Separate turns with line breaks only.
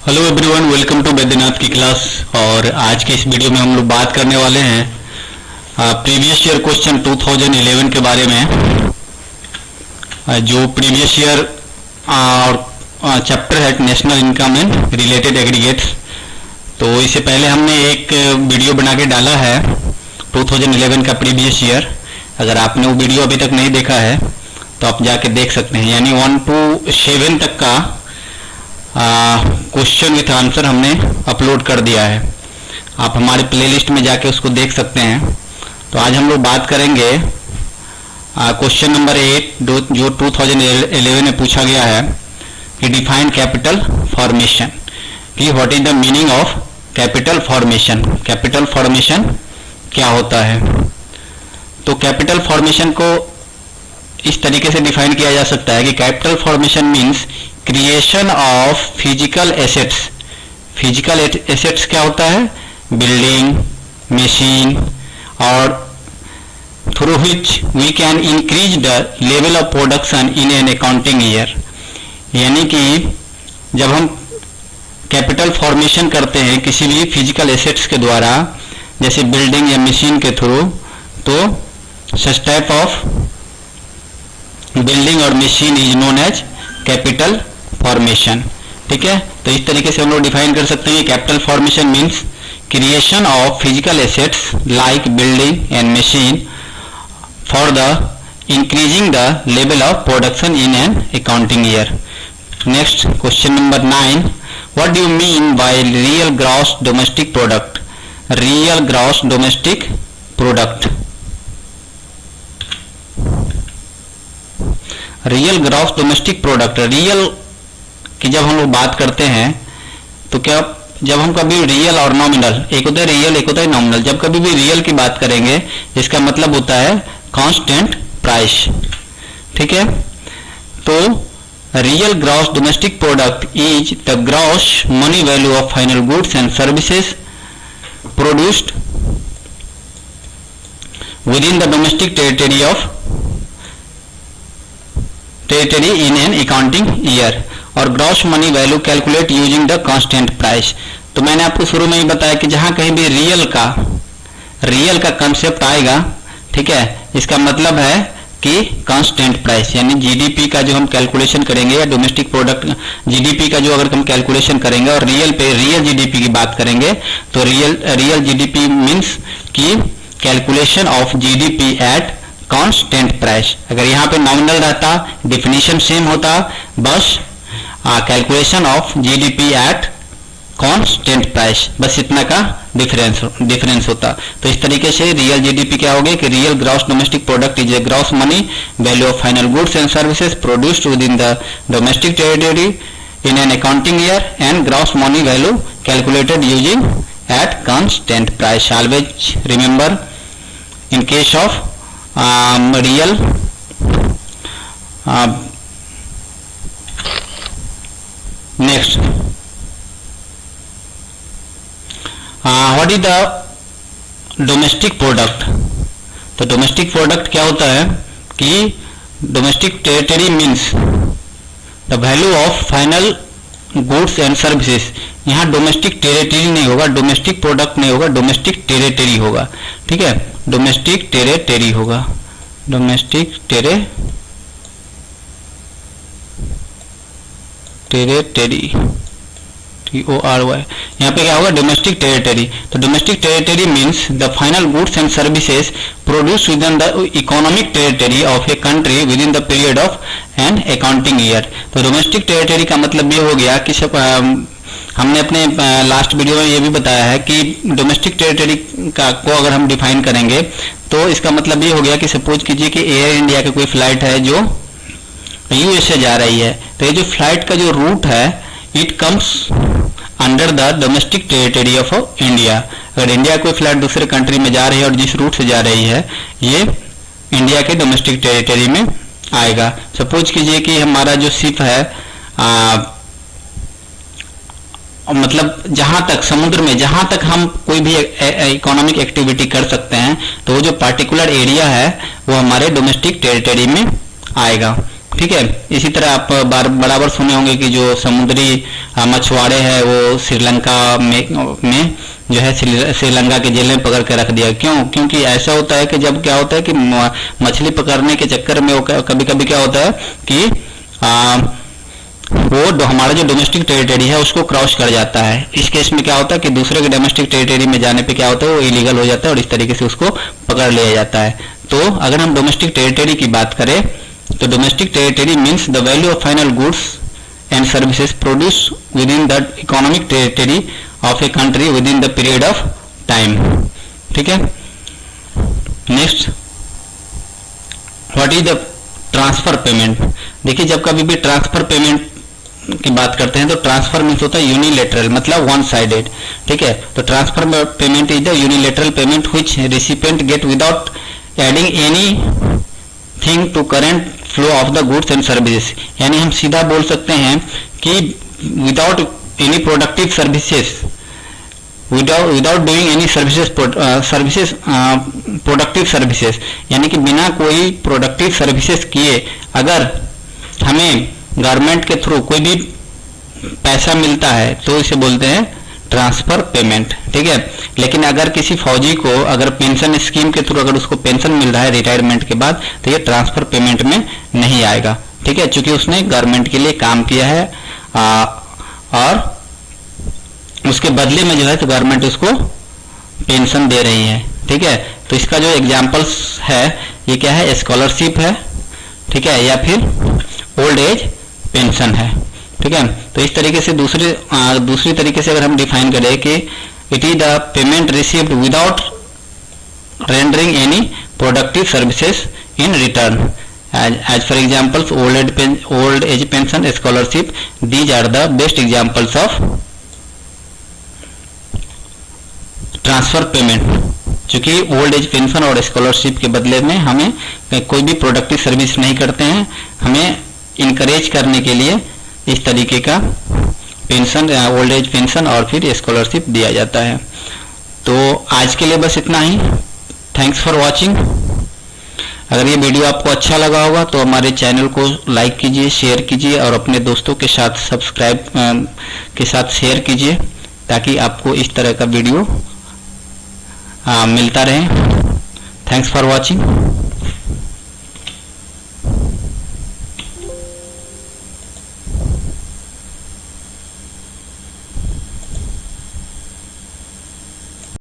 Hello everyone, welcome to Baidyanath की क्लास। और आज के इस वीडियो में हम लोग बात करने वाले हैं प्रीवियस ईयर क्वेश्चन 2011 के बारे में। जो प्रीवियस ईयर और चैप्टर है national income and related aggregates. तो इससे पहले हमने एक वीडियो बना के डाला है 2011 का प्रीवियस ईयर। अगर आपने वो वीडियो अभी तक नहीं देखा है तो आप जाके देख सकते हैं। यानी 1 to 7 तक का क्वेश्चन विथ आंसर हमने अपलोड कर दिया है। आप हमारे प्लेलिस्ट में जाके उसको देख सकते हैं। तो आज हम लोग बात करेंगे क्वेश्चन नंबर 8 जो 2011 में पूछा गया है कि डिफाइन कैपिटल फॉर्मेशन, कि what is the meaning of capital formation. Capital formation क्या होता है? तो कैपिटल फॉर्मेशन को इस तरीके से डिफाइन किया जा सकता है कि capital formation means creation of physical assets. Physical assets क्या होता है? बिल्डिंग, मशीन, और through which we can increase the level of production in an accounting year. यानी कि जब हम कैपिटल फॉर्मेशन करते हैं किसी भी फिजिकल एसेट्स के द्वारा, जैसे बिल्डिंग या मशीन के थ्रू, तो सच टाइप ऑफ बिल्डिंग और machine is known as capital formation. ठीक है, तो इस तरीके से हम लोग डिफाइन कर सकते हैं। Capital formation means creation of physical assets like building and machine for the increasing the level of production in an accounting year. Next question number 9, what do you mean by real gross domestic product? Real gross domestic product, real gross domestic product. Real की जब हम लोग बात करते हैं तो क्या, जब हम कभी रियल और नॉमिनल, एक होता है रियल एक होता है नॉमिनल, जब कभी भी रियल की बात करेंगे इसका मतलब होता है कांस्टेंट प्राइस। ठीक है, तो real gross domestic product is the gross money value of final goods and services produced within the domestic territory in an accounting year, और gross money value calculate using the constant price. तो मैंने आपको शुरू में ही बताया कि जहां कहीं भी रियल का कंसेप्ट आएगा, ठीक है, इसका मतलब है कि कांस्टेंट प्राइस, यानी जीडीपी का जो हम कैलकुलेशन करेंगे या डोमेस्टिक प्रोडक्ट जीडीपी का जो अगर हम कैलकुलेशन करेंगे और रियल जीडीपी की बात करेंगे तो रियल जीडीपी मीन्स कि calculation of GDP at constant price. अगर यहाँ पे नॉमिनल रहता, डिफिनीशन सेम होता, बस calculation of GDP at constant price, बस इतना का डिफरेंस होता। तो इस तरीके से रियल जीडीपी क्या हो गया कि real gross domestic product is a gross money value of final goods and services produced within the domestic territory in an accounting year and gross money value calculated using at constant price. Always remember in case of real next what is the domestic product? तो domestic product क्या होता है कि domestic territory means the value of final goods and services. यहाँ domestic territory नहीं होगा, domestic product नहीं होगा, डोमेस्टिक टेरिटरी होगा। ठीक है, डोमेस्टिक टेरिटरी होगा, डोमेस्टिक टेरिटरी TORY। यहाँ पे क्या होगा? Domestic territory. तो domestic territory means the final goods and services produce within the economic territory of a country within the period of an accounting year. तो domestic territory का मतलब ये हो गया कि हमने अपने लास्ट वीडियो में ये भी बताया है कि डोमेस्टिक टेरिटरी को अगर हम डिफाइन करेंगे तो इसका मतलब ये हो गया कि सपोज कीजिए कि एयर इंडिया की कोई फ्लाइट है जो यूएसए जा रही है, तो ये जो फ्लाइट का जो रूट है it comes under the domestic territory of India. अगर इंडिया कोई फ्लाइट दूसरे कंट्री में जा रही है और जिस रूट से जा रही है ये इंडिया के डोमेस्टिक टेरिटरी में आएगा। सपोज कीजिए कि हमारा जो शिप है मतलब जहां तक समुद्र में जहां तक हम कोई भी इकोनॉमिक एक्टिविटी कर सकते हैं तो वो जो पार्टिकुलर एरिया है वो हमारे डोमेस्टिक टेरिटरी में आएगा। ठीक है। इसी तरह आप बराबर सुने होंगे कि जो समुद्री मछुआरे हैं वो श्रीलंका में जो है श्रीलंका के जेल में पकड़ के रख दिया। क्यों? क्योंकि ऐसा होता है कि जब क्या होता है कि मछली पकड़ने के चक्कर में वो कभी कभी क्या होता है कि वो हमारा जो डोमेस्टिक टेरिटरी है उसको क्रॉस कर जाता है। इस केस में क्या होता है कि दूसरे के डोमेस्टिक टेरिटरी में जाने पे क्या होता है वो इलीगल हो जाता है और इस तरीके से उसको पकड़ लिया जाता है। तो अगर हम डोमेस्टिक टेरिटरी की बात करें तो domestic territory means the value of final goods and services produce within the economic territory of a country within the period of time. ठीक है। Next, what is the transfer payment. देखिए जब कभी भी transfer payment की बात करते हैं तो ट्रांसफर मीन्स होता है यूनिलेटरल, मतलब वन साइडेड। ठीक है। तो transfer payment is the unilateral payment which recipient get without adding any thing to current flow of the goods and services. यानी हम सीधा बोल सकते हैं कि without any productive services, without doing any services productive services, यानी कि बिना कोई प्रोडक्टिव सर्विसेज किए अगर हमें गवर्नमेंट के थ्रू कोई भी पैसा मिलता है तो इसे बोलते हैं ट्रांसफर पेमेंट। ठीक है। लेकिन अगर किसी फौजी को अगर पेंशन स्कीम के थ्रू अगर उसको पेंशन मिल रहा है रिटायरमेंट के बाद तो ये ट्रांसफर पेमेंट में नहीं आएगा। ठीक है। चूंकि उसने गवर्नमेंट के लिए काम किया है और उसके बदले में जो है तो गवर्नमेंट उसको पेंशन दे रही है। ठीक है। तो इसका जो एग्जाम्पल्स है ये क्या है, स्कॉलरशिप है, ठीक है, या फिर ओल्ड एज पेंशन है। ठीक है। तो इस तरीके से दूसरी तरीके से अगर हम डिफाइन करें कि it is the payment received without rendering any productive services in return, as for examples old age pension, scholarship, these are the best examples of transfer payment. चूंकि ओल्ड एज पेंशन और scholarship के बदले में हमें कोई भी productive service नहीं करते हैं, हमें इनकरेज करने के लिए इस तरीके का पेंशन, ओल्ड एज पेंशन और फिर स्कॉलरशिप दिया जाता है। तो आज के लिए बस इतना ही। Thanks for watching. अगर ये वीडियो आपको अच्छा लगा होगा तो हमारे चैनल को लाइक कीजिए, शेयर कीजिए और अपने दोस्तों के साथ सब्सक्राइब के साथ शेयर कीजिए ताकि आपको इस तरह का वीडियो मिलता रहे। Thanks for watching.